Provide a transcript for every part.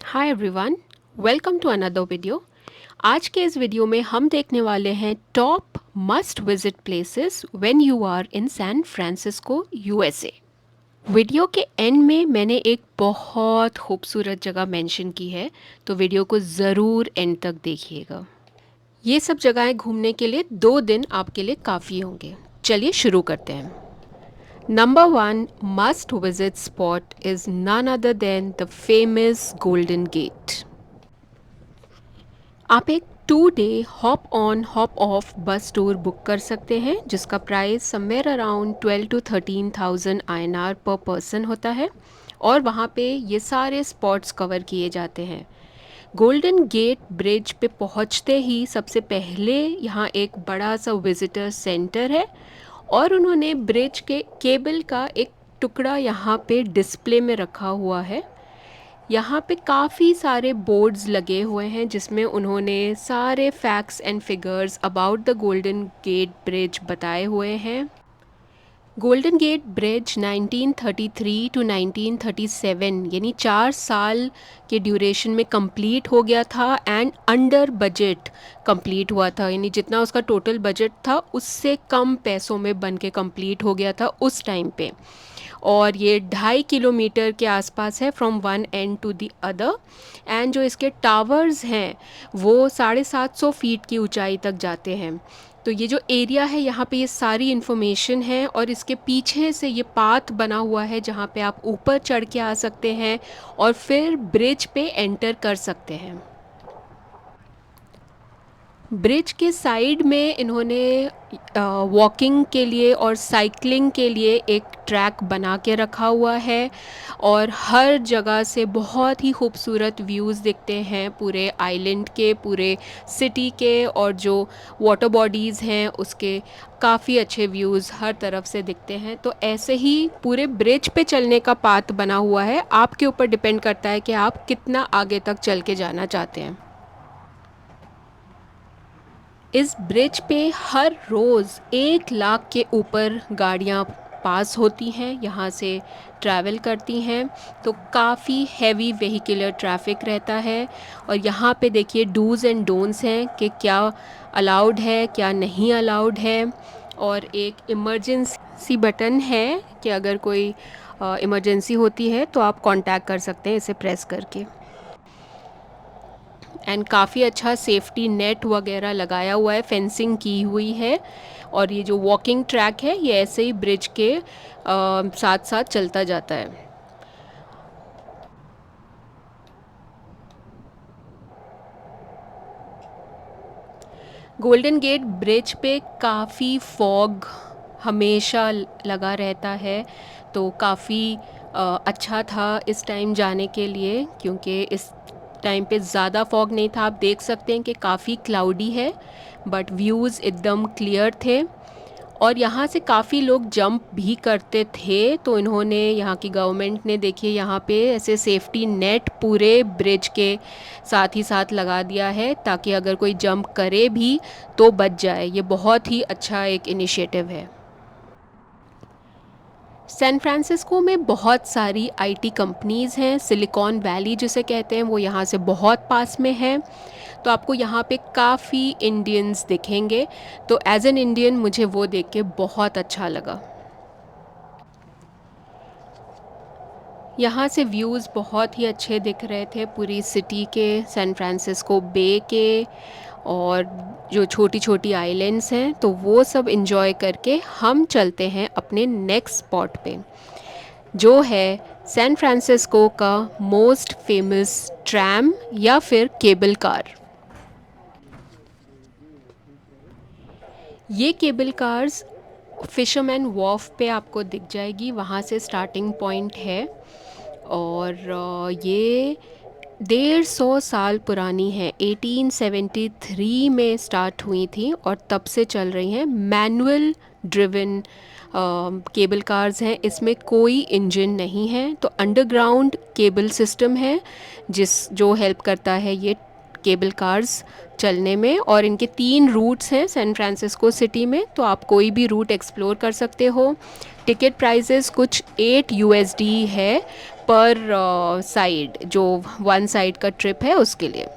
Hi everyone, welcome to another video. आज के इस वीडियो में हम देखने वाले हैं top must visit places when you are in San Francisco USA. Video के एंड में मैंने एक बहुत खूबसूरत जगह मेंशन की है, तो वीडियो को ज़रूर एंड तक देखिएगा। ये सब जगहें घूमने के लिए 2 दिन आपके लिए काफ़ी होंगे। चलिए शुरू करते हैं। Number one must visit spot is none other than the famous Golden Gate. आप एक 2 day hop on hop off बस टूर बुक कर सकते हैं जिसका price somewhere around 12 to 13,000 INR पर पर्सन होता है और वहाँ पे ये सारे स्पॉट्स कवर किए जाते हैं। गोल्डन गेट ब्रिज पे पहुँचते ही सबसे पहले यहाँ एक बड़ा सा विजिटर सेंटर है और उन्होंने ब्रिज के केबल का एक टुकड़ा यहाँ पे डिस्प्ले में रखा हुआ है। यहाँ पे काफ़ी सारे बोर्ड्स लगे हुए हैं जिसमें उन्होंने सारे facts and figures about the Golden Gate Bridge बताए हुए हैं। गोल्डन गेट ब्रिज 1933 टू 1937 यानी 4 साल के ड्यूरेशन में कंप्लीट हो गया था एंड अंडर बजट कंप्लीट हुआ था, यानी जितना उसका टोटल बजट था उससे कम पैसों में बन के कंप्लीट हो गया था उस टाइम पे। और ये 2.5 किलोमीटर के आसपास है from one end to the other end जो इसके टावर्स हैं वो 750 फीट की ऊंचाई तक जाते हैं। तो ये जो एरिया है यहाँ पे ये सारी इन्फॉर्मेशन है और इसके पीछे से ये पाथ बना हुआ है जहाँ पे आप ऊपर चढ़ के आ सकते हैं और फिर ब्रिज पे एंटर कर सकते हैं। ब्रिज के साइड में इन्होंने वॉकिंग के लिए और साइकिलिंग के लिए एक ट्रैक बना के रखा हुआ है और हर जगह से बहुत ही खूबसूरत व्यूज़ दिखते हैं पूरे आइलैंड के, पूरे सिटी के, और जो वाटर बॉडीज़ हैं उसके काफ़ी अच्छे व्यूज़ हर तरफ से दिखते हैं। तो ऐसे ही पूरे ब्रिज पे चलने का पाथ बना हुआ है, आपके ऊपर डिपेंड करता है कि आप कितना आगे तक चल के जाना चाहते हैं। इस ब्रिज पे हर रोज़ 1 लाख के ऊपर गाड़ियाँ पास होती हैं, यहाँ से ट्रैवल करती हैं, तो काफ़ी हैवी वेहिकुलर ट्रैफिक रहता है। और यहाँ पे देखिए डूज़ एंड डोंट्स हैं कि क्या अलाउड है क्या नहीं अलाउड है, और एक इमरजेंसी बटन है कि अगर कोई इमरजेंसी होती है तो आप कांटेक्ट कर सकते हैं इसे प्रेस करके। एंड काफ़ी अच्छा सेफ्टी नेट वगैरह लगाया हुआ है, फेंसिंग की हुई है, और ये जो वॉकिंग ट्रैक है ये ऐसे ही ब्रिज के साथ साथ चलता जाता है। गोल्डन गेट ब्रिज पे काफ़ी फॉग हमेशा लगा रहता है, तो काफ़ी अच्छा था इस टाइम जाने के लिए क्योंकि इस टाइम पे ज़्यादा फॉग नहीं था। आप देख सकते हैं कि काफ़ी क्लाउडी है बट व्यूज़ एकदम क्लियर थे और यहाँ से काफ़ी लोग जंप भी करते थे। तो इन्होंने, यहाँ की गवर्नमेंट ने, देखिए यहाँ पे ऐसे सेफ्टी नेट पूरे ब्रिज के साथ ही साथ लगा दिया है ताकि अगर कोई जंप करे भी तो बच जाए। ये बहुत ही अच्छा एक इनिशिएटिव है। सैन फ्रांसिस्को में बहुत सारी आईटी कंपनीज़ हैं, सिलिकॉन वैली जिसे कहते हैं वो यहाँ से बहुत पास में है, तो आपको यहाँ पे काफ़ी इंडियंस दिखेंगे। तो एज एन इंडियन मुझे वो देख के बहुत अच्छा लगा। यहाँ से व्यूज़ बहुत ही अच्छे दिख रहे थे पूरी सिटी के, सैन फ्रांसिस्को बे के, और जो छोटी छोटी आइलैंड्स हैं तो वो सब एंजॉय करके हम चलते हैं अपने नेक्स्ट स्पॉट पे जो है सैन फ्रांसिस्को का मोस्ट फेमस ट्रैम या फिर केबल कार। ये केबल कार्स फिशरमैन वॉफ पे आपको दिख जाएगी, वहाँ से स्टार्टिंग पॉइंट है और ये 150 साल पुरानी है। 1873 में स्टार्ट हुई थी और तब से चल रही हैं। मैनुअल ड्रिवन केबल कार्स हैं, इसमें कोई इंजन नहीं है, तो अंडरग्राउंड केबल सिस्टम है जो हेल्प करता है ये केबल कार्स चलने में। और इनके 3 रूट्स हैं सैन फ्रांसिस्को सिटी में, तो आप कोई भी रूट एक्सप्लोर कर सकते हो। टिकट प्राइसेस कुछ $8 है पर साइड, जो वन साइड का ट्रिप है उसके लिए,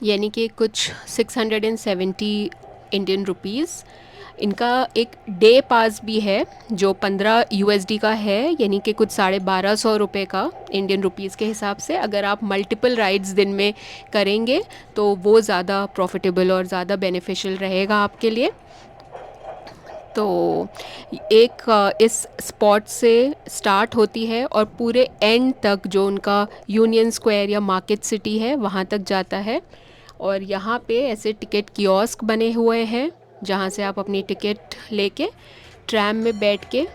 यानी कि कुछ 670 इंडियन रुपीज़। इनका एक डे पास भी है जो 15 यूएसडी का है, यानी कि कुछ 1250 रुपये का इंडियन रुपीज़ के हिसाब से। अगर आप मल्टीपल राइड्स दिन में करेंगे तो वो ज़्यादा प्रॉफिटेबल और ज़्यादा बेनिफिशियल रहेगा आपके लिए। तो एक इस स्पॉट से स्टार्ट होती है और पूरे एंड तक जो उनका यूनियन स्क्वायर या मार्केट सिटी है वहाँ तक जाता है। और यहाँ पे ऐसे टिकट कियोस्क बने हुए हैं जहाँ से आप अपनी टिकट लेके ट्रैम में बैठ के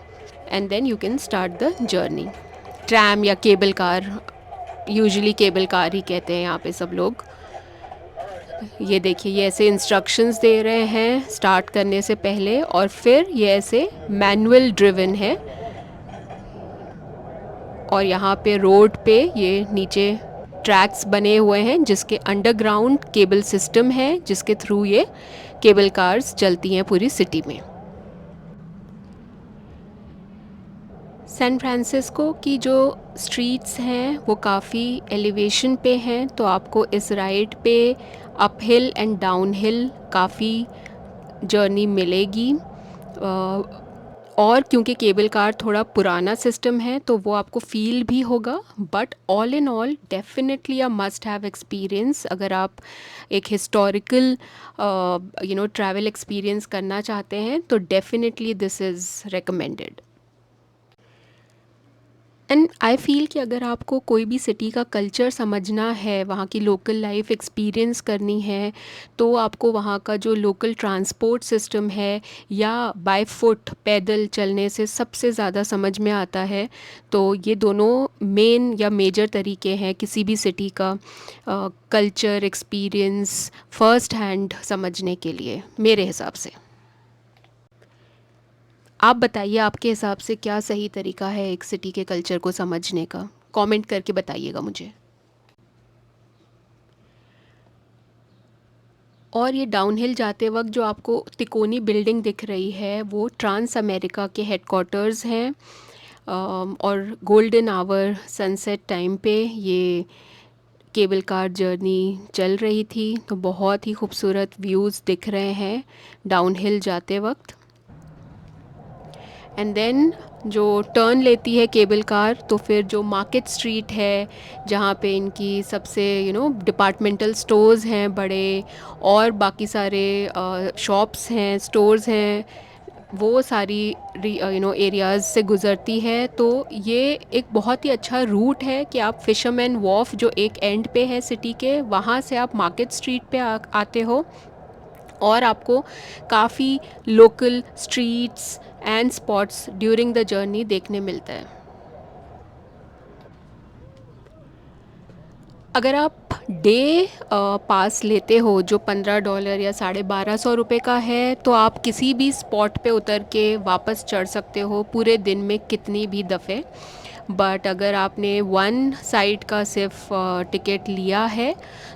and then you can start the journey. Tram या cable car, usually cable car ही कहते हैं यहाँ पे सब लोग। ये देखिए, ये ऐसे इंस्ट्रक्शंस दे रहे हैं स्टार्ट करने से पहले, और फिर ये ऐसे मैनुअल ड्रिवन है। और यहाँ पे रोड पे ये नीचे ट्रैक्स बने हुए हैं जिसके अंडरग्राउंड केबल सिस्टम है, जिसके थ्रू ये केबल कार्स चलती हैं पूरी सिटी में। सैन फ्रांसिस्को की जो स्ट्रीट्स हैं वो काफ़ी एलिवेशन पे हैं, तो आपको इस राइड पे up hill and down hill काफ़ी जर्नी मिलेगी। और क्योंकि केबल कार थोड़ा पुराना सिस्टम है तो वो आपको फील भी होगा, but all in all definitely a must have experience. अगर आप एक हिस्टोरिकल ट्रैवल एक्सपीरियंस करना चाहते हैं तो definitely this is recommended. And I feel कि अगर आपको कोई भी सिटी का कल्चर समझना है, वहाँ की लोकल लाइफ एक्सपीरियंस करनी है, तो आपको वहाँ का जो लोकल ट्रांसपोर्ट सिस्टम है या बाय फुट पैदल चलने से सबसे ज़्यादा समझ में आता है। तो ये दोनों मेन या मेजर तरीके हैं किसी भी सिटी का कल्चर एक्सपीरियंस फर्स्ट हैंड समझने के लिए, मेरे हिसाब से। आप बताइए आपके हिसाब से क्या सही तरीका है एक सिटी के कल्चर को समझने का, कमेंट करके बताइएगा मुझे। और ये डाउनहिल जाते वक्त जो आपको तिकोनी बिल्डिंग दिख रही है वो ट्रांस अमेरिका के हेडक्वार्टर्स हैं। और गोल्डन आवर सनसेट टाइम पे ये केबल कार जर्नी चल रही थी, तो बहुत ही खूबसूरत व्यूज़ दिख रहे हैं डाउनहिल जाते वक्त। एंड देन जो टर्न लेती है केबल कार, तो फिर जो मार्केट स्ट्रीट है जहाँ पे इनकी सबसे डिपार्टमेंटल स्टोर्स हैं बड़े, और बाकी सारे शॉप्स हैं, स्टोर्स हैं, वो सारी एरियाज़ से गुज़रती है। तो ये एक बहुत ही अच्छा रूट है कि आप फिशरमैन वॉफ जो एक एंड पे है सिटी के, वहाँ से आप मार्केट स्ट्रीट पे आते हो और आपको काफ़ी local streets and spots during the journey देखने मिलता है। अगर आप डे पास लेते हो जो $15 या $1250 का है, तो आप किसी भी स्पॉट पे उतर के वापस चढ़ सकते हो पूरे दिन में कितनी भी दफ़े। बट अगर आपने वन साइड का सिर्फ टिकट लिया है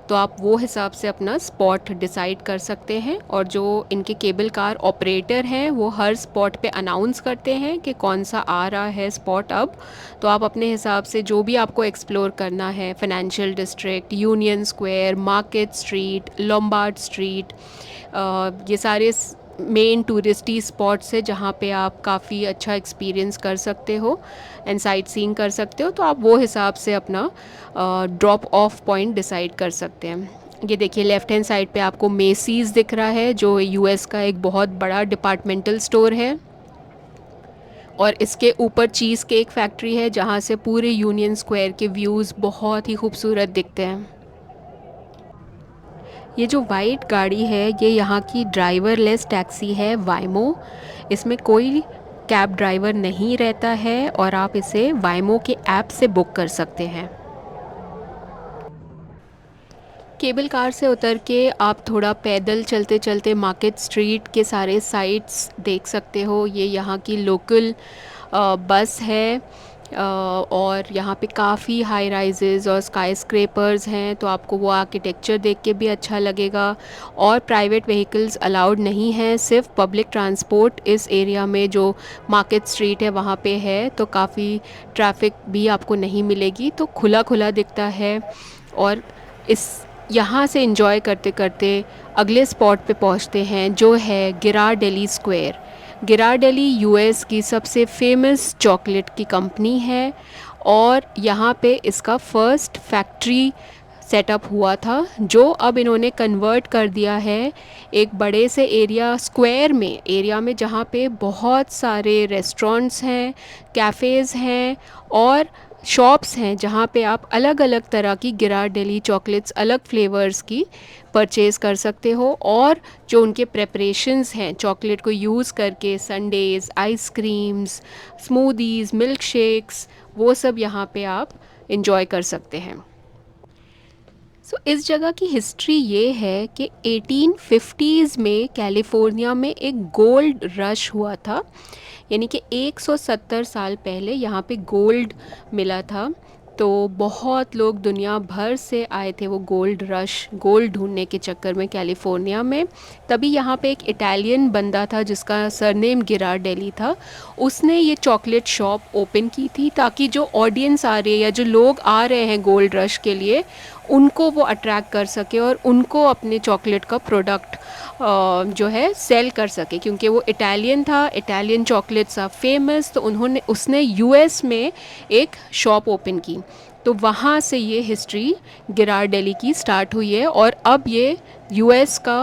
तो आप वो हिसाब से अपना स्पॉट डिसाइड कर सकते हैं। और जो इनके केबल कार ऑपरेटर हैं वो हर स्पॉट पे अनाउंस करते हैं कि कौन सा आ रहा है स्पॉट अब। तो आप अपने हिसाब से जो भी आपको एक्सप्लोर करना है, financial district, union square, market street, Lombard street, ये सारे मेन टूरिस्टी स्पॉट्स है जहाँ पे आप काफ़ी अच्छा एक्सपीरियंस कर सकते हो एंड साइट सीइंग कर सकते हो। तो आप वो हिसाब से अपना ड्रॉप ऑफ पॉइंट डिसाइड कर सकते हैं। ये देखिए लेफ़्ट हैंड साइड पे आपको मेसीज़ दिख रहा है जो यूएस का एक बहुत बड़ा डिपार्टमेंटल स्टोर है, और इसके ऊपर चीज़ केक फैक्ट्री है जहाँ से पूरे यूनियन स्क्वायर के व्यूज़ बहुत ही खूबसूरत दिखते हैं। ये जो वाइट गाड़ी है ये यहाँ की ड्राइवरलेस टैक्सी है, वाइमो। इसमें कोई कैब ड्राइवर नहीं रहता है और आप इसे वाइमो के ऐप से बुक कर सकते हैं। केबल कार से उतर के आप थोड़ा पैदल चलते चलते मार्केट स्ट्रीट के सारे साइट्स देख सकते हो। ये यहाँ की लोकल बस है और यहाँ पे काफ़ी हाई राइजेज़ और स्काई स्क्रेपर्स हैं, तो आपको वो आर्किटेक्चर देख के भी अच्छा लगेगा। और प्राइवेट व्हीकल्स अलाउड नहीं हैं, सिर्फ पब्लिक ट्रांसपोर्ट इस एरिया में जो मार्केट स्ट्रीट है वहाँ पे है, तो काफ़ी ट्रैफिक भी आपको नहीं मिलेगी, तो खुला खुला दिखता है। और इस यहाँ से इंजॉय करते करते अगले स्पॉट पे पहुँचते हैं जो है गिरार्डेली स्क्वायर। गिरार्डेली यूएस की सबसे फेमस चॉकलेट की कंपनी है, और यहाँ पे इसका फर्स्ट फैक्ट्री सेटअप हुआ था, जो अब इन्होंने कन्वर्ट कर दिया है एक बड़े से एरिया में जहाँ पे बहुत सारे रेस्टोरेंट्स हैं, कैफ़ेज़ हैं और शॉप्स हैं, जहाँ पे आप अलग अलग तरह की गिरार्डेली चॉकलेट्स अलग फ्लेवर्स की परचेज़ कर सकते हो। और जो उनके प्रेपरेशंस हैं चॉकलेट को यूज़ करके, Sundays, ice creams, smoothies, milk shakes, वो सब यहाँ पे आप इंजॉय कर सकते हैं। इस जगह की हिस्ट्री ये है कि 1850s में कैलिफोर्निया में एक गोल्ड रश हुआ था, यानी कि 170 साल पहले यहाँ पे गोल्ड मिला था। तो बहुत लोग दुनिया भर से आए थे वो गोल्ड ढूंढने के चक्कर में कैलिफोर्निया में। तभी यहाँ पे एक इटालियन बंदा था जिसका सरनेम गिरार्डेली था, उसने ये चॉकलेट शॉप ओपन की थी ताकि जो ऑडियंस आ रही है या जो लोग आ रहे हैं गोल्ड रश के लिए, उनको वो अट्रैक्ट कर सके और उनको अपने चॉकलेट का प्रोडक्ट जो है सेल कर सके, क्योंकि वो इटालियन था, इटालियन चॉकलेट्स आर फेमस। तो उसने यूएस में एक शॉप ओपन की, तो वहाँ से ये हिस्ट्री गिरार्डेली की स्टार्ट हुई है, और अब ये यूएस का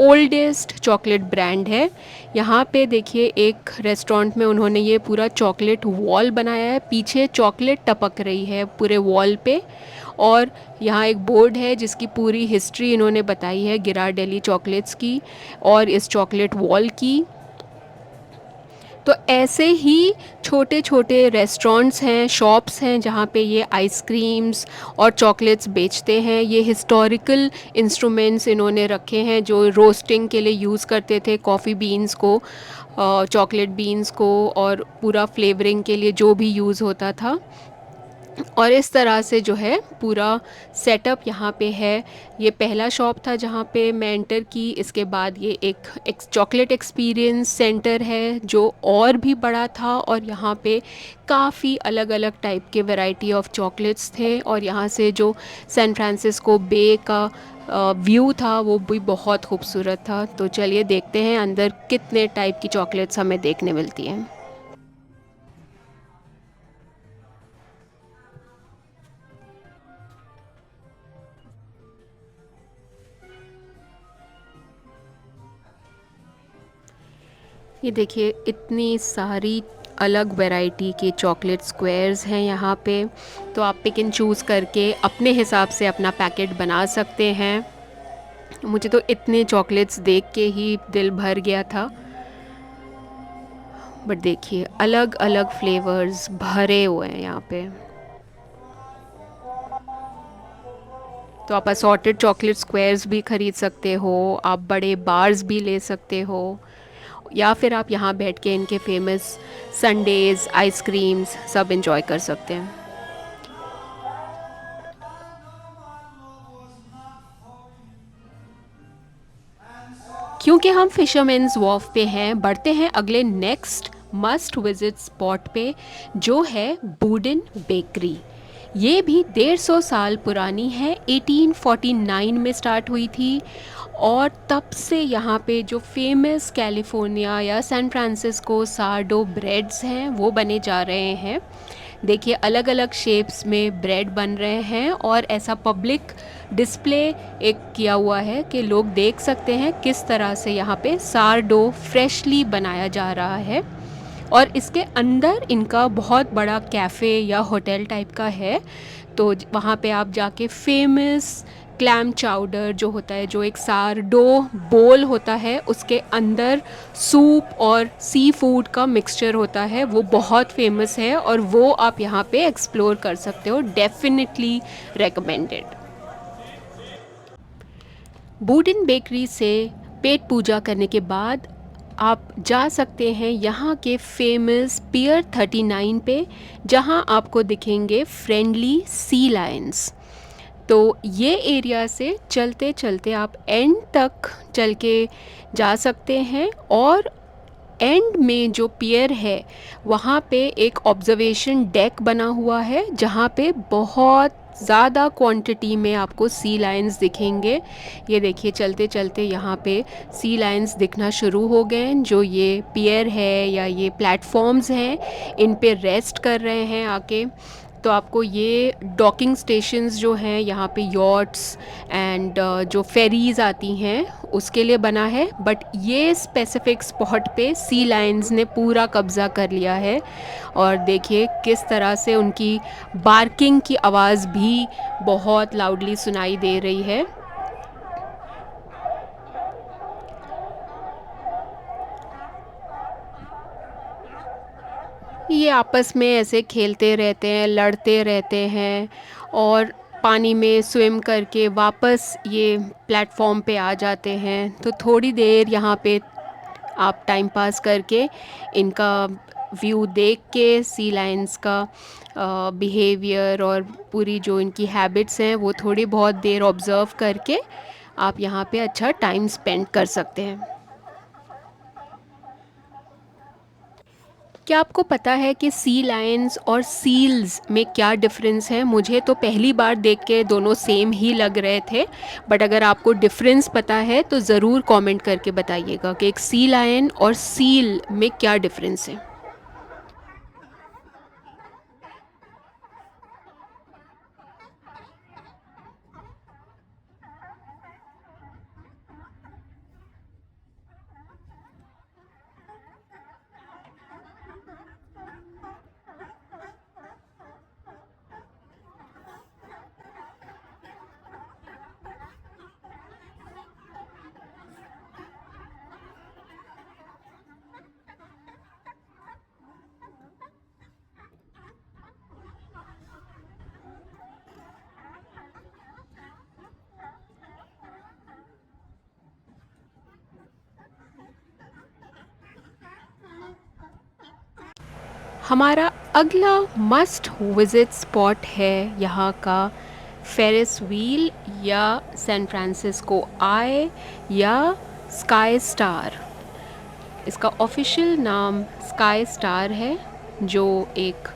ओल्डेस्ट चॉकलेट ब्रांड है। यहाँ पे देखिए एक रेस्टोरेंट में उन्होंने ये पूरा चॉकलेट वॉल बनाया है, पीछे चॉकलेट टपक रही है पूरे वॉल पे, और यहाँ एक बोर्ड है जिसकी पूरी हिस्ट्री इन्होंने बताई है गिरार्डेली चॉकलेट्स की और इस चॉकलेट वॉल की। तो ऐसे ही छोटे छोटे रेस्टोरेंट्स हैं, शॉप्स हैं जहाँ पे ये आइसक्रीम्स और चॉकलेट्स बेचते हैं। ये हिस्टोरिकल इंस्ट्रूमेंट्स इन्होंने रखे हैं जो रोस्टिंग के लिए यूज़ करते थे कॉफ़ी बीन्स को, चॉकलेट बीन्स को, और पूरा फ्लेवरिंग के लिए जो भी यूज़ होता था। और इस तरह से जो है पूरा सेटअप यहाँ पे है। ये पहला शॉप था जहाँ पे मैं एंटर की, इसके बाद ये एक चॉकलेट एक्सपीरियंस सेंटर है जो और भी बड़ा था, और यहाँ पे काफ़ी अलग अलग टाइप के वैरायटी ऑफ चॉकलेट्स थे। और यहाँ से जो सैन फ्रांसिस्को बे का व्यू था वो भी बहुत खूबसूरत था। तो चलिए देखते हैं अंदर कितने टाइप की चॉकलेट्स हमें देखने मिलती हैं। ये देखिए इतनी सारी अलग वैरायटी के चॉकलेट स्क्वायर्स हैं यहाँ पे, तो आप पिक एंड चूज़ करके अपने हिसाब से अपना पैकेट बना सकते हैं। मुझे तो इतने चॉकलेट्स देख के ही दिल भर गया था। बट देखिए अलग अलग फ्लेवर्स भरे हुए हैं यहाँ पे, तो आप असॉर्टेड चॉकलेट स्क्वायर्स भी ख़रीद सकते हो, आप बड़े बार्स भी ले सकते हो, या फिर आप यहाँ बैठ के इनके फेमस संडेज़, आइसक्रीम्स सब इंजॉय कर सकते हैं। क्योंकि हम फिशरमैन्स वॉफ पे हैं, बढ़ते हैं अगले नेक्स्ट मस्ट विज़िट स्पॉट पे जो है बूडन बेकरी। ये भी 150 साल पुरानी है, 1849 में स्टार्ट हुई थी, और तब से यहाँ पे जो फेमस कैलिफोर्निया या सैन फ्रांसिस्को सारडो ब्रेड्स हैं वो बने जा रहे हैं। देखिए अलग अलग शेप्स में ब्रेड बन रहे हैं, और ऐसा पब्लिक डिस्प्ले एक किया हुआ है कि लोग देख सकते हैं किस तरह से यहाँ पे सारडो फ्रेशली बनाया जा रहा है। और इसके अंदर इनका बहुत बड़ा कैफ़े या होटल टाइप का है, तो वहाँ पे आप जाके फेमस क्लैम चाउडर जो होता है, जो एक सारडो बोल होता है उसके अंदर सूप और सी फूड का मिक्सचर होता है, वो बहुत फेमस है और वो आप यहाँ पे एक्सप्लोर कर सकते हो। Definitely recommended. बूडन बेकरी से पेट पूजा करने के बाद आप जा सकते हैं यहाँ के फेमस पियर 39 पे, जहाँ आपको दिखेंगे फ्रेंडली सी लायंस। तो ये एरिया से चलते चलते आप एंड तक चल के जा सकते हैं, और एंड में जो पियर है वहाँ पे एक ऑब्जर्वेशन डेक बना हुआ है, जहाँ पे बहुत ज़्यादा क्वांटिटी में आपको सी लायंस दिखेंगे। ये देखिए, चलते चलते यहाँ पे सी लायंस दिखना शुरू हो गए हैं। जो ये पियर है या ये प्लेटफॉर्म्स हैं, इन पे रेस्ट कर रहे हैं आके। तो आपको ये डॉकिंग स्टेशंस जो हैं यहाँ पे यॉट्स एंड जो फेरीज़ आती हैं उसके लिए बना है, बट ये स्पेसिफिक स्पॉट पे सी लायंस ने पूरा कब्ज़ा कर लिया है। और देखिए किस तरह से उनकी बार्किंग की आवाज़ भी बहुत लाउडली सुनाई दे रही है। ये आपस में ऐसे खेलते रहते हैं, लड़ते रहते हैं, और पानी में स्विम करके वापस ये प्लेटफॉर्म पे आ जाते हैं। तो थोड़ी देर यहाँ पे आप टाइम पास करके इनका व्यू देख के, सी लायंस का बिहेवियर और पूरी जो इनकी हैबिट्स हैं वो थोड़ी बहुत देर ऑब्ज़र्व करके आप यहाँ पे अच्छा टाइम स्पेंड कर सकते हैं। क्या आपको पता है कि सी लायंस और सील्स में क्या डिफरेंस है? मुझे तो पहली बार देख के दोनों सेम ही लग रहे थे, बट अगर आपको डिफरेंस पता है तो ज़रूर कमेंट करके बताइएगा कि एक सी लायन और सील में क्या डिफरेंस है। हमारा अगला मस्ट विज़िट स्पॉट है यहाँ का फेरिस व्हील, या सैन फ्रांसिस्को आई, या स्काई स्टार। इसका ऑफिशियल नाम स्काई स्टार है, जो एक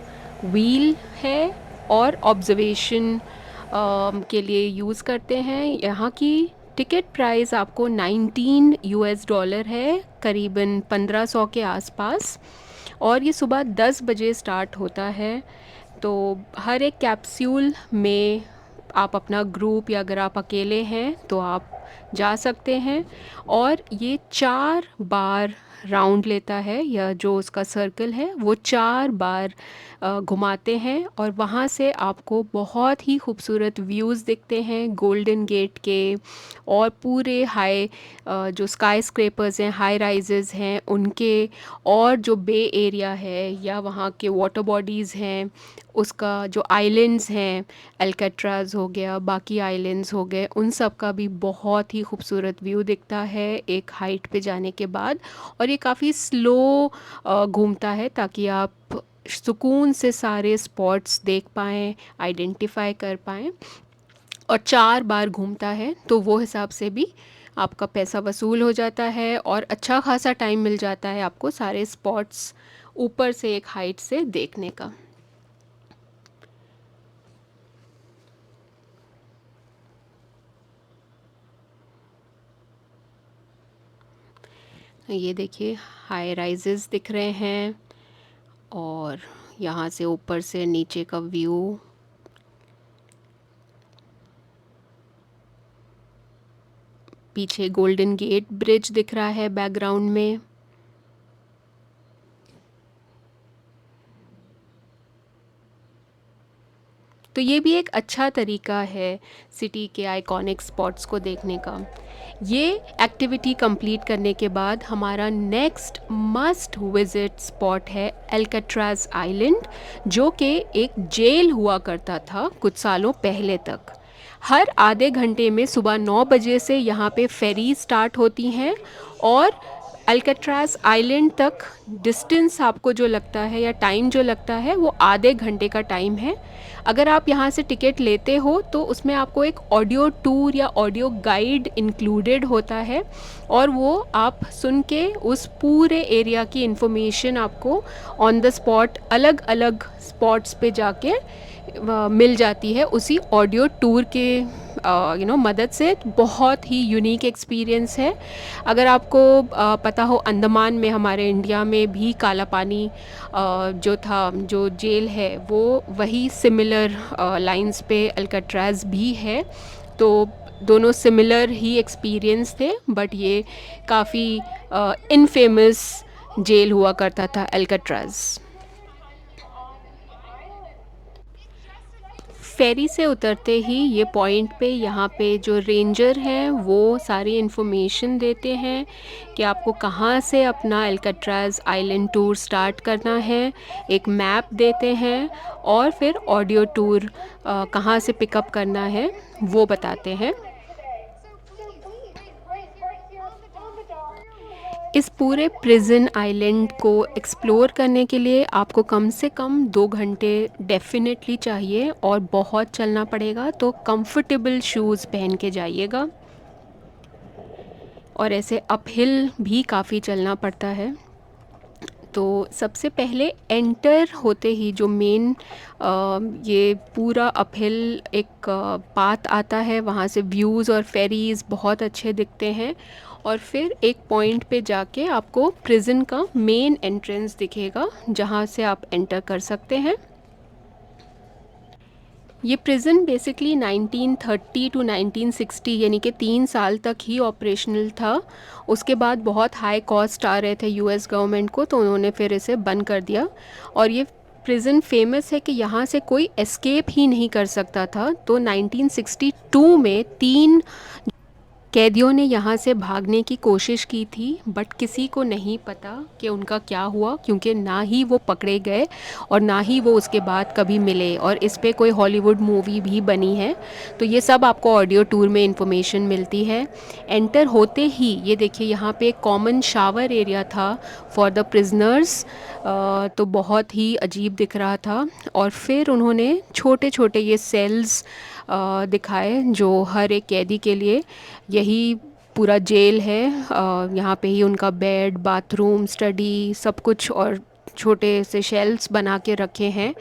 व्हील है और ऑब्जर्वेशन के लिए यूज़ करते हैं। यहाँ की टिकट प्राइस आपको 19 यूएस डॉलर है, करीबन 1500 के आसपास, और ये सुबह 10 बजे स्टार्ट होता है। तो हर एक कैप्सूल में आप अपना ग्रुप, या अगर आप अकेले हैं तो आप जा सकते हैं, और ये 4 बार राउंड लेता है, या जो उसका सर्कल है वो 4 बार घुमाते हैं, और वहाँ से आपको बहुत ही खूबसूरत व्यूज़ दिखते हैं गोल्डन गेट के, और पूरे हाई जो स्काई स्क्रेपर्स हैं, हाई राइजेज़ हैं उनके, और जो बे एरिया है या वहाँ के वाटर बॉडीज़ हैं, उसका जो आइलैंड्स हैं, अल्कट्राज़ हो गया, बाकी आइलैंड्स हो गए, उन सब का भी बहुत ही खूबसूरत व्यू दिखता है एक हाइट पे जाने के बाद। और ये काफ़ी स्लो घूमता है, ताकि आप सुकून से सारे स्पॉट्स देख पाएँ, आइडेंटिफाई कर पाएँ। और 4 बार घूमता है, तो वो हिसाब से भी आपका पैसा वसूल हो जाता है, और अच्छा खासा टाइम मिल जाता है आपको सारे स्पॉट्स ऊपर से एक हाइट से देखने का। ये देखिए, हाई राइजेस दिख रहे हैं, और यहाँ से ऊपर से नीचे का व्यू। पीछे गोल्डन गेट ब्रिज दिख रहा है बैकग्राउंड में। तो ये भी एक अच्छा तरीका है सिटी के आइकॉनिक स्पॉट्स को देखने का। ये एक्टिविटी कंप्लीट करने के बाद हमारा नेक्स्ट मस्ट विज़िट स्पॉट है अल्कट्राज़ आइलैंड, जो कि एक जेल हुआ करता था कुछ सालों पहले तक। हर आधे घंटे में सुबह 9 बजे से यहाँ पे फेरी स्टार्ट होती हैं, और अल्कट्राज आइलैंड तक डिस्टेंस आपको जो लगता है या टाइम जो लगता है वो आधे घंटे का टाइम है। अगर आप यहाँ से टिकट लेते हो तो उसमें आपको एक ऑडियो टूर या ऑडियो गाइड इंक्लूडेड होता है, और वो आप सुन के उस पूरे एरिया की इन्फॉर्मेशन आपको ऑन द स्पॉट अलग अलग स्पॉट्स पे जाके मिल जाती है उसी ऑडियो टूर के मदद से। बहुत ही यूनिक एक्सपीरियंस है। अगर आपको पता हो, अंडमान में हमारे इंडिया में भी काला पानी जो था, जो जेल है, वो वही सिमिलर लाइंस पे अल्कट्राज भी है। तो दोनों सिमिलर ही एक्सपीरियंस थे, बट ये काफ़ी इनफेमस जेल हुआ करता था अल्कट्राज। फेरी से उतरते ही ये पॉइंट पे यहाँ पे जो रेंजर हैं वो सारी इन्फॉर्मेशन देते हैं कि आपको कहाँ से अपना अल्कट्राज आइलैंड टूर स्टार्ट करना है। एक मैप देते हैं और फिर ऑडियो टूर कहाँ से पिकअप करना है वो बताते हैं। इस पूरे प्रिजन आइलैंड को एक्सप्लोर करने के लिए आपको कम से कम 2 घंटे डेफिनेटली चाहिए, और बहुत चलना पड़ेगा, तो कंफर्टेबल शूज़ पहन के जाइएगा। और ऐसे अपहिल भी काफ़ी चलना पड़ता है। तो सबसे पहले एंटर होते ही जो मेन ये पूरा अपहिल एक पाथ आता है, वहाँ से व्यूज़ और फेरीज़ बहुत अच्छे दिखते हैं। और फिर एक पॉइंट पे जाके आपको प्रिजन का मेन एंट्रेंस दिखेगा जहाँ से आप एंटर कर सकते हैं। ये प्रिज़न बेसिकली 1930 टू 1960 यानी कि 3 साल तक ही ऑपरेशनल था। उसके बाद बहुत हाई कॉस्ट आ रहे थे यूएस गवर्नमेंट को, तो उन्होंने फिर इसे बंद कर दिया। और ये प्रिज़न फेमस है कि यहाँ से कोई एस्केप ही नहीं कर सकता था। तो 1962 में 3 कैदियों ने यहाँ से भागने की कोशिश की थी, बट किसी को नहीं पता कि उनका क्या हुआ, क्योंकि ना ही वो पकड़े गए और ना ही वो उसके बाद कभी मिले। और इस पे कोई हॉलीवुड मूवी भी बनी है। तो ये सब आपको ऑडियो टूर में इंफॉर्मेशन मिलती है। एंटर होते ही ये देखिए, यहाँ पे एक कॉमन शावर एरिया था फॉर द प्रिजनर्स। तो बहुत ही अजीब दिख रहा था। और फिर उन्होंने छोटे छोटे ये सेल्स दिखाए जो हर एक कैदी के लिए, यही पूरा जेल है। यहाँ पे ही उनका बेड, बाथरूम, स्टडी सब कुछ, और छोटे से शेल्फ्स बना के रखे हैं।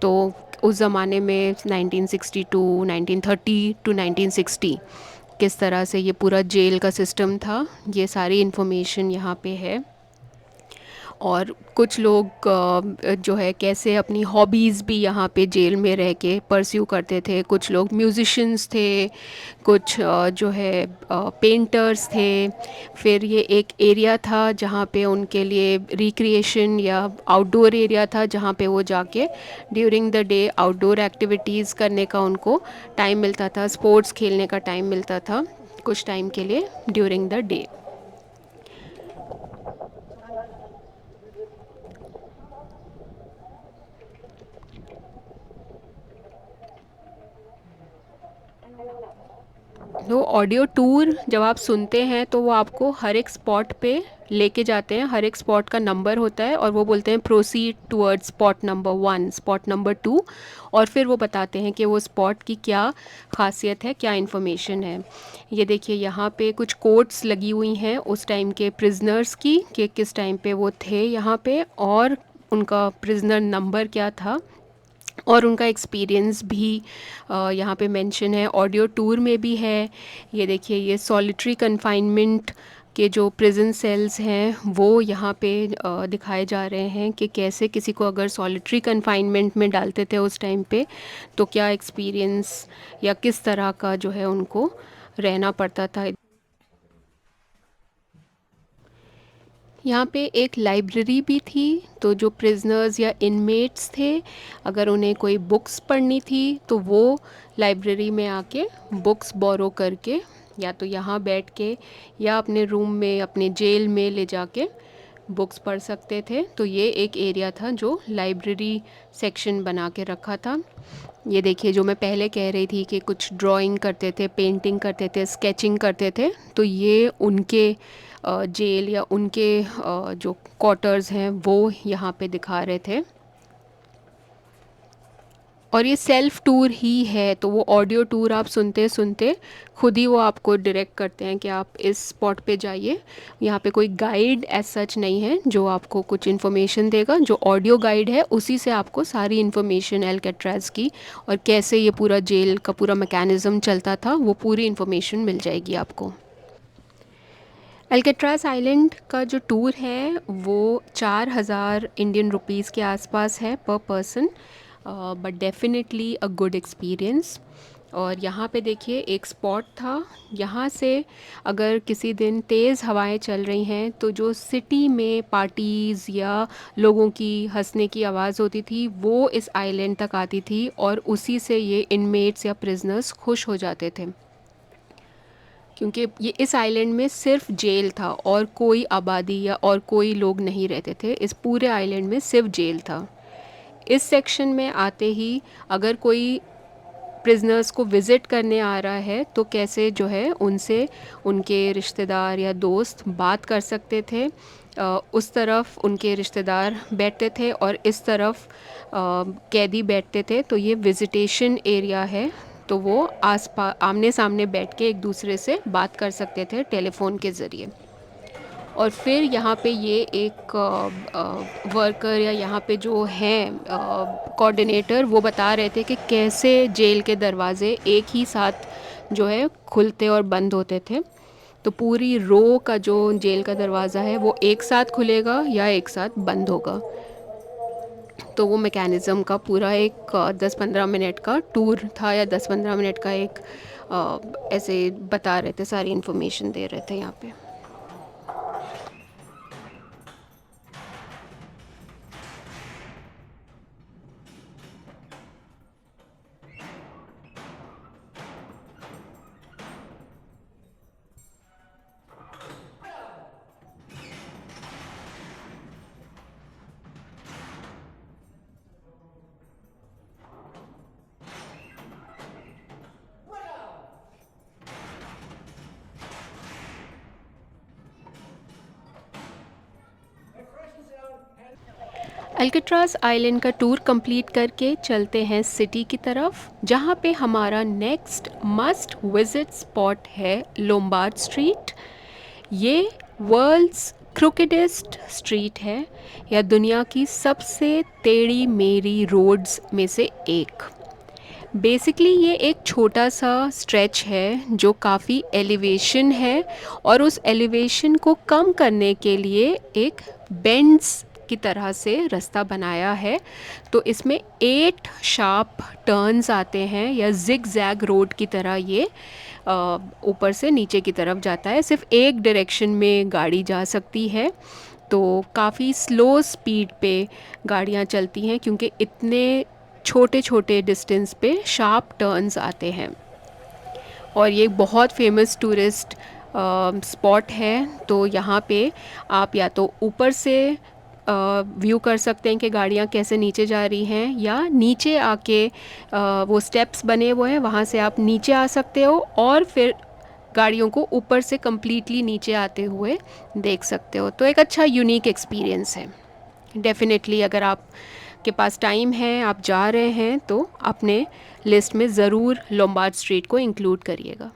तो उस ज़माने में 1962, 1930 टू 1960 किस तरह से ये पूरा जेल का सिस्टम था, ये सारी इन्फॉर्मेशन यहाँ पे है। और कुछ लोग जो है कैसे अपनी हॉबीज़ भी यहाँ पे जेल में रह के परस्यू करते थे। कुछ लोग म्यूजिशंस थे, कुछ जो है पेंटर्स थे। फिर ये एक एरिया था जहाँ पे उनके लिए रिक्रिएशन या आउटडोर एरिया था, जहाँ पे वो जाके during the day outdoor activities करने का उनको टाइम मिलता था, स्पोर्ट्स खेलने का टाइम मिलता था कुछ टाइम के लिए ड्यूरिंग द डे। तो ऑडियो टूर जब आप सुनते हैं तो वो आपको हर एक स्पॉट पे लेके जाते हैं। हर एक स्पॉट का नंबर होता है और वो बोलते हैं proceed towards spot number 1, spot number 2। और फिर वो बताते हैं कि वो स्पॉट की क्या खासियत है, क्या इन्फॉर्मेशन है। ये देखिए, यहाँ पे कुछ कोट्स लगी हुई हैं उस टाइम के प्रिजनर्स की, कि किस टाइम पे वो थे यहाँ पे, और उनका प्रिजनर नंबर क्या था, और उनका एक्सपीरियंस भी यहाँ पे मेंशन है। ऑडियो टूर में भी है। ये देखिए, ये सॉलिटरी कन्फाइनमेंट के जो प्रिजन सेल्स हैं वो यहाँ पे दिखाए जा रहे हैं कि कैसे किसी को अगर सॉलिटरी कन्फाइनमेंट में डालते थे उस टाइम पे, तो क्या एक्सपीरियंस या किस तरह का जो है उनको रहना पड़ता था। यहाँ पे एक लाइब्रेरी भी थी, तो जो प्रिजनर्स या इनमेट्स थे, अगर उन्हें कोई बुक्स पढ़नी थी तो वो लाइब्रेरी में आके बुक्स बोरो करके या तो यहाँ बैठ के या अपने रूम में, अपने जेल में ले जाके बुक्स पढ़ सकते थे। तो ये एक एरिया था जो लाइब्रेरी सेक्शन बना के रखा था। ये देखिए, जो मैं पहले कह रही थी कि कुछ ड्राइंग करते थे, पेंटिंग करते थे, स्केचिंग करते थे, तो ये उनके जेल या उनके जो क्वार्टर्स हैं वो यहाँ पे दिखा रहे थे। और ये सेल्फ टूर ही है, तो वो ऑडियो टूर आप सुनते सुनते खुद ही वो आपको डायरेक्ट करते हैं कि आप इस स्पॉट पे जाइए। यहाँ पे कोई गाइड एज सच नहीं है जो आपको कुछ इन्फॉर्मेशन देगा। जो ऑडियो गाइड है उसी से आपको सारी इन्फॉर्मेशन एल्केट्राज़ की और कैसे ये पूरा जेल का पूरा मैकेनिज़्म चलता था वो पूरी इन्फॉर्मेशन मिल जाएगी आपको। एल्केट्राज़ आइलैंड का जो टूर है वो 4,000 इंडियन रुपीज़ के आसपास है पर person, but definitely a good experience. और यहाँ पे देखिए एक स्पॉट था, यहाँ से अगर किसी दिन तेज़ हवाएं चल रही हैं तो जो सिटी में पार्टीज़ या लोगों की हंसने की आवाज़ होती थी वो इस आइलैंड तक आती थी और उसी से ये इनमेट्स या प्रिजनर्स खुश हो जाते थे, क्योंकि ये इस आइलैंड में सिर्फ जेल था और कोई आबादी या और कोई लोग नहीं रहते थे। इस पूरे आइलैंड में सिर्फ जेल था। इस सेक्शन में आते ही अगर कोई प्रिजनर्स को विज़िट करने आ रहा है तो कैसे जो है उनसे उनके रिश्तेदार या दोस्त बात कर सकते थे। उस तरफ उनके रिश्तेदार बैठते थे और इस तरफ कैदी बैठते थे। तो ये विजिटेशन एरिया है, तो वो आमने सामने बैठ के एक दूसरे से बात कर सकते थे टेलीफोन के ज़रिए। और फिर यहाँ पे ये एक वर्कर या यहाँ पे जो हैं कोऑर्डिनेटर वो बता रहे थे कि कैसे जेल के दरवाज़े एक ही साथ जो है खुलते और बंद होते थे। तो पूरी रो का जो जेल का दरवाज़ा है वो एक साथ खुलेगा या एक साथ बंद होगा। तो वो मैकेनिज़्म का पूरा एक 10-15 मिनट का टूर था या 10-15 मिनट का एक ऐसे बता रहे थे, सारी इन्फॉर्मेशन दे रहे थे यहाँ पे। अल्कट्राज़ आइलैंड का टूर कंप्लीट करके चलते हैं सिटी की तरफ, जहाँ पे हमारा नेक्स्ट मस्ट विज़िट स्पॉट है लोम्बार्ड स्ट्रीट। ये वर्ल्ड्स क्रूकेडेस्ट स्ट्रीट है या दुनिया की सबसे टेढ़ी मेढ़ी रोड्स में से एक। बेसिकली ये एक छोटा सा स्ट्रेच है जो काफ़ी एलिवेशन है और उस एलिवेशन को कम करने के लिए एक बेंड्स की तरह से रास्ता बनाया है। तो इसमें 8 शार्प टर्न्स आते हैं या जिग जैग रोड की तरह ये ऊपर से नीचे की तरफ जाता है। सिर्फ एक डायरेक्शन में गाड़ी जा सकती है, तो काफ़ी स्लो स्पीड पे गाड़ियाँ चलती हैं क्योंकि इतने छोटे छोटे डिस्टेंस पे शार्प टर्न्स आते हैं। और ये बहुत फेमस टूरिस्ट स्पॉट है। तो यहाँ पे आप या तो ऊपर से व्यू कर सकते हैं कि गाड़ियाँ कैसे नीचे जा रही हैं, या नीचे आके वो स्टेप्स बने हुए हैं वहाँ से आप नीचे आ सकते हो और फिर गाड़ियों को ऊपर से कम्प्लीटली नीचे आते हुए देख सकते हो। तो एक अच्छा यूनिक एक्सपीरियंस है। डेफिनेटली अगर आप के पास टाइम है, आप जा रहे हैं, तो अपने लिस्ट में ज़रूर लोम्बार्ड स्ट्रीट को इंक्लूड करिएगा।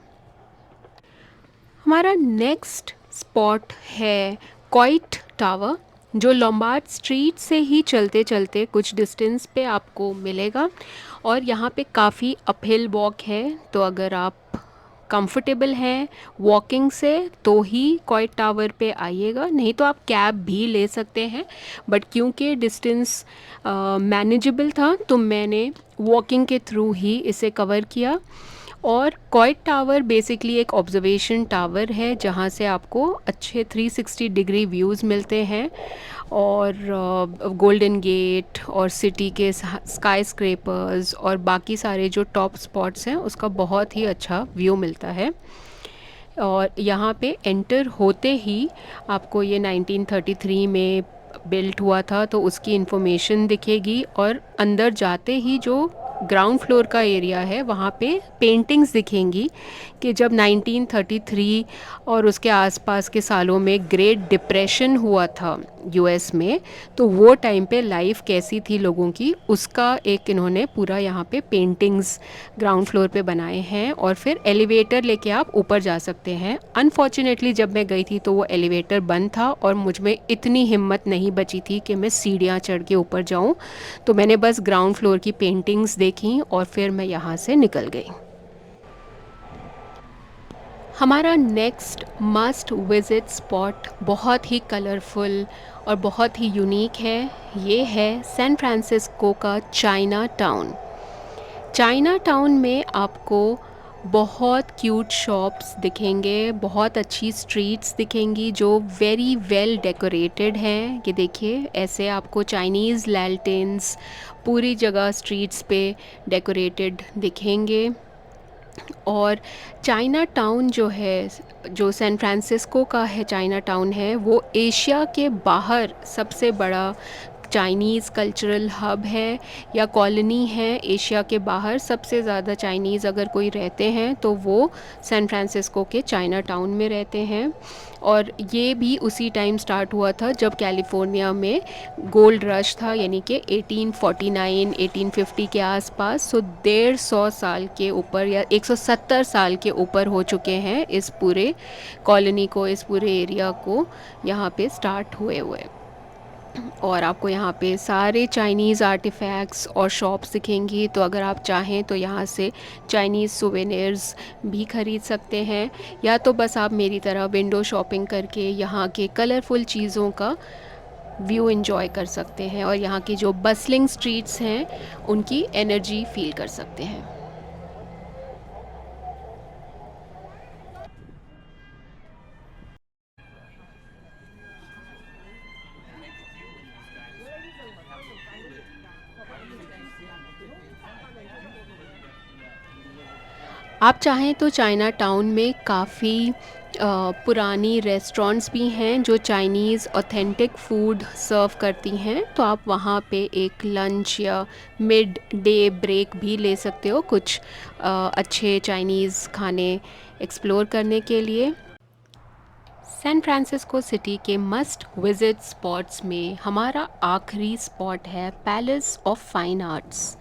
हमारा नेक्स्ट स्पॉट है क्वाइट टावर, जो लोम्बार्ड स्ट्रीट से ही चलते चलते कुछ डिस्टेंस पे आपको मिलेगा। और यहाँ पे काफ़ी अपहिल वॉक है, तो अगर आप कंफर्टेबल हैं वॉकिंग से तो ही क्वाइट टावर पे आइएगा, नहीं तो आप कैब भी ले सकते हैं। बट क्योंकि डिस्टेंस मैनेजेबल था तो मैंने वॉकिंग के थ्रू ही इसे कवर किया। और क्वाइट टावर बेसिकली एक ऑब्जर्वेशन टावर है जहाँ से आपको अच्छे 360 डिग्री व्यूज़ मिलते हैं और गोल्डन गेट और सिटी के स्काई स्क्रेपर्स और बाकी सारे जो टॉप स्पॉट्स हैं उसका बहुत ही अच्छा व्यू मिलता है। और यहाँ पे एंटर होते ही आपको ये 1933 में बिल्ट हुआ था तो उसकी इन्फॉर्मेशन दिखेगी, और अंदर जाते ही जो ग्राउंड फ्लोर का एरिया है वहाँ पे पेंटिंग्स दिखेंगी कि जब 1933 और उसके आसपास के सालों में ग्रेट डिप्रेशन हुआ था यूएस में, तो वो टाइम पे लाइफ कैसी थी लोगों की, उसका एक इन्होंने पूरा यहाँ पे पेंटिंग्स ग्राउंड फ्लोर पे बनाए हैं। और फिर एलिवेटर लेके आप ऊपर जा सकते हैं। अनफॉर्चुनेटली जब मैं गई थी तो वो एलिवेटर बंद था और मुझ में इतनी हिम्मत नहीं बची थी कि मैं सीढ़ियाँ चढ़ के ऊपर जाऊँ, तो मैंने बस ग्राउंड फ्लोर की पेंटिंग्स देखी और फिर मैं यहाँ से निकल गई। हमारा नेक्स्ट मस्ट विज़िट स्पॉट बहुत ही कलरफुल और बहुत ही यूनिक है। ये है सैन फ्रांसिस्को का चाइना टाउन। चाइना टाउन में आपको बहुत क्यूट शॉप्स दिखेंगे, बहुत अच्छी स्ट्रीट्स दिखेंगी जो वेरी वेल डेकोरेटेड हैं। ये देखिए, ऐसे आपको चाइनीज़ लैल्टेन्स पूरी जगह स्ट्रीट्स पे डेकोरेटेड दिखेंगे। और चाइना टाउन जो है, जो सैन फ्रांसिस्को का है चाइना टाउन है, वो एशिया के बाहर सबसे बड़ा चाइनीज़ कल्चरल हब है या कॉलोनी है। एशिया के बाहर सबसे ज़्यादा चाइनीज़ अगर कोई रहते हैं तो वो सैन फ्रांसिस्को के चाइना टाउन में रहते हैं। और ये भी उसी टाइम स्टार्ट हुआ था जब कैलिफोर्निया में गोल्ड रश था, यानी कि 1849 1850 के आसपास। सो 150 साल के ऊपर या 170 साल के ऊपर हो चुके हैं इस पूरे कॉलोनी को, इस पूरे एरिया को यहाँ पे स्टार्ट हुए हुए। और आपको यहाँ पे सारे चाइनीज़ आर्टिफैक्ट्स और शॉप्स दिखेंगी, तो अगर आप चाहें तो यहाँ से चाइनीज़ सोवेनिर्स भी ख़रीद सकते हैं, या तो बस आप मेरी तरह विंडो शॉपिंग करके यहाँ के कलरफुल चीज़ों का व्यू एंजॉय कर सकते हैं और यहाँ की जो बसलिंग स्ट्रीट्स हैं उनकी एनर्जी फील कर सकते हैं। आप चाहें तो चाइना टाउन में काफ़ी पुरानी रेस्टोरेंट्स भी हैं जो चाइनीज़ ऑथेंटिक फूड सर्व करती हैं, तो आप वहाँ पे एक लंच या मिड डे ब्रेक भी ले सकते हो कुछ अच्छे चाइनीज़ खाने एक्सप्लोर करने के लिए। सैन फ्रांसिस्को सिटी के मस्ट विज़िट स्पॉट्स में हमारा आखिरी स्पॉट है पैलेस ऑफ फाइन आर्ट्स।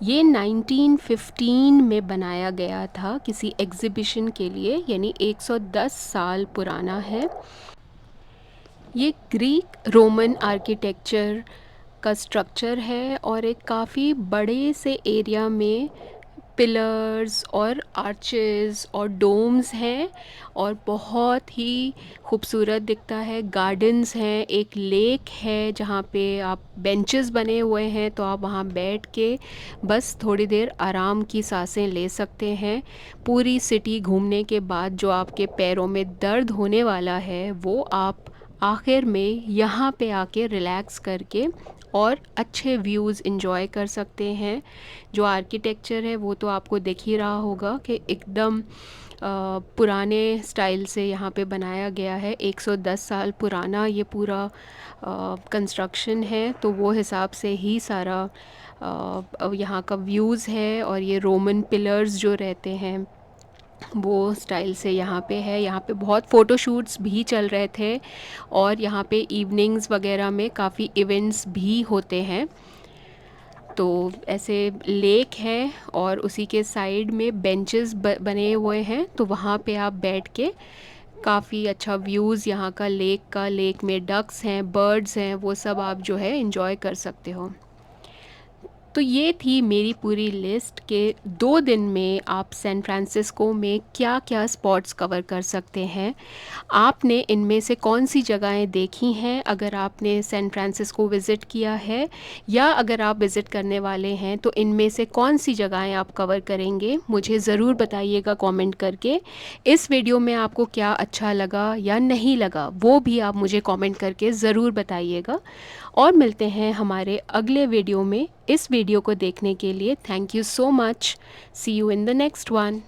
ये 1915 में बनाया गया था किसी एग्ज़िबिशन के लिए, यानी 110 साल पुराना है। ये ग्रीक रोमन आर्किटेक्चर का स्ट्रक्चर है और एक काफ़ी बड़े से एरिया में पिलर्स और आर्चेस और डोम्स हैं और बहुत ही खूबसूरत दिखता है। गार्डन्स हैं, एक लेक है जहाँ पे आप बेंचेस बने हुए हैं, तो आप वहाँ बैठ के बस थोड़ी देर आराम की सांसें ले सकते हैं। पूरी सिटी घूमने के बाद जो आपके पैरों में दर्द होने वाला है वो आप आखिर में यहाँ पे आके रिलैक्स करके और अच्छे व्यूज़ एंजॉय कर सकते हैं। जो आर्किटेक्चर है वो तो आपको दिख ही रहा होगा कि एकदम पुराने स्टाइल से यहाँ पे बनाया गया है। 110 साल पुराना ये पूरा कंस्ट्रक्शन है, तो वो हिसाब से ही सारा यहाँ का व्यूज़ है। और ये रोमन पिलर्स जो रहते हैं वो स्टाइल से यहाँ पे है। यहाँ पे बहुत फ़ोटोशूट्स भी चल रहे थे और यहाँ पे इवनिंग्स वगैरह में काफ़ी इवेंट्स भी होते हैं। तो ऐसे लेक है और उसी के साइड में बेंचेस बने हुए हैं, तो वहाँ पे आप बैठ के काफ़ी अच्छा व्यूज़ यहाँ का लेक में डक्स हैं, बर्ड्स हैं, वो सब आप जो है एंजॉय कर सकते हो। तो ये थी मेरी पूरी लिस्ट के 2 दिन में आप सैन फ्रांसिस्को में क्या क्या स्पॉट्स कवर कर सकते हैं। आपने इनमें से कौन सी जगहें देखी हैं अगर आपने सैन फ्रांसिस्को विज़िट किया है, या अगर आप विज़िट करने वाले हैं तो इनमें से कौन सी जगहें आप कवर करेंगे, मुझे ज़रूर बताइएगा कमेंट करके। इस वीडियो में आपको क्या अच्छा लगा या नहीं लगा वो भी आप मुझे कमेंट करके ज़रूर बताइएगा। और मिलते हैं हमारे अगले वीडियो में। इस वीडियो को देखने के लिए thank you so much. See you in the next one.